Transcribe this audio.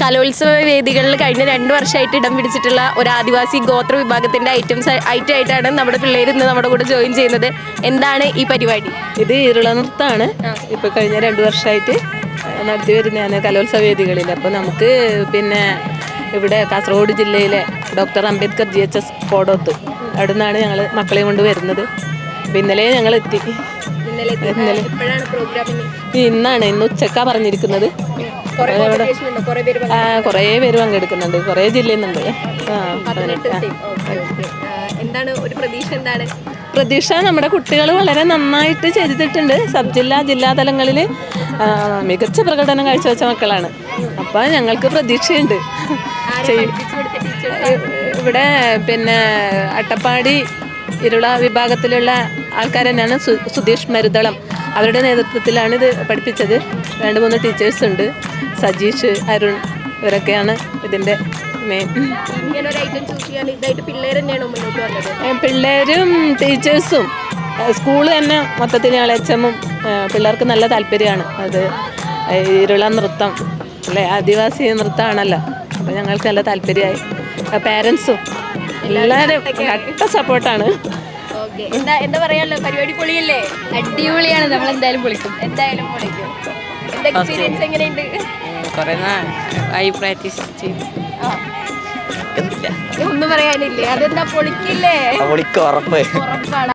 കലോത്സവ വേദികളിൽ കഴിഞ്ഞ 2 വർഷമായിട്ട് ഇടം പിടിച്ചിട്ടുള്ള ഒരു ആദിവാസി ഗോത്ര വിഭാഗത്തിൻ്റെ ഐറ്റമായിട്ടാണ് നമ്മുടെ പിള്ളേർ ഇന്ന് നമ്മുടെ കൂടെ ജോയിൻ ചെയ്യുന്നത്. എന്താണ് ഈ പരിപാടി? ഇത് ഇരുള നൃത്തമാണ്. ഇപ്പോൾ കഴിഞ്ഞ 2 വർഷമായിട്ട് നടത്തി വരുന്നതാണ് കലോത്സവ വേദികളിൽ. അപ്പോൾ നമുക്ക് പിന്നെ ഇവിടെ കാസർഗോഡ് ജില്ലയിലെ ഡോക്ടർ അംബേദ്കർ GHS കോടോത്ത് അവിടെ നിന്നാണ് ഞങ്ങൾ മക്കളെ കൊണ്ട് വരുന്നത്. അപ്പോൾ ഇന്നലെ ഞങ്ങൾ എത്തി. ഇന്ന് ഉച്ചക്കാണ് പറഞ്ഞിരിക്കുന്നത്. കുറേ പേര് പങ്കെടുക്കുന്നുണ്ട്, കുറേ ജില്ലയിൽ നിന്നുണ്ട്. എന്താണ് ഒരു പ്രതീക്ഷ? എന്താണ് പ്രതീക്ഷ? നമ്മുടെ കുട്ടികൾ വളരെ നന്നായിട്ട് ചെയ്തിട്ടുണ്ട്. സബ് ജില്ലാ തലങ്ങളിൽ മികച്ച പ്രകടനം കാഴ്ചവെച്ച മക്കളാണ്. അപ്പം ഞങ്ങൾക്ക് പ്രതീക്ഷയുണ്ട്. ഇവിടെ പിന്നെ അട്ടപ്പാടി ഇരുള വിഭാഗത്തിലുള്ള ആൾക്കാർ തന്നെയാണ്. സുധീഷ് മരുതളം അവരുടെ നേതൃത്വത്തിലാണ് ഇത് പഠിപ്പിച്ചത്. 2-3 ടീച്ചേഴ്സ് ഉണ്ട്. സജീഷ്, അരുൺ ഇവരൊക്കെയാണ് ഇതിൻ്റെ മെയിൻ. പിള്ളേരും ടീച്ചേഴ്സും സ്കൂൾ തന്നെ മൊത്തത്തിൽ ഞങ്ങൾ HM പിള്ളേർക്ക് നല്ല താല്പര്യമാണ്. അത് ഇരുള നൃത്തം അല്ലേ, ആദിവാസി നൃത്തമാണല്ലോ. അപ്പോൾ ഞങ്ങൾക്ക് നല്ല താല്പര്യമായി. പാരൻസും എല്ലാവരും കട്ട സപ്പോർട്ടാണ്. എന്താ പറയാനുള്ളത്? പരിപാടി പൊളിയല്ലേ? അടിപൊളിയാണ്. നമ്മൾ എന്തായാലും പൊളിക്കും. എക്സ്പീരിയൻസ് എങ്ങനെയുണ്ട്? പ്രാക്ടീസ് ചെയ്തു. ഒന്നും പറയാനില്ലേ? അതെന്താ പൊളിക്കില്ലേ? ഉറപ്പാണ്.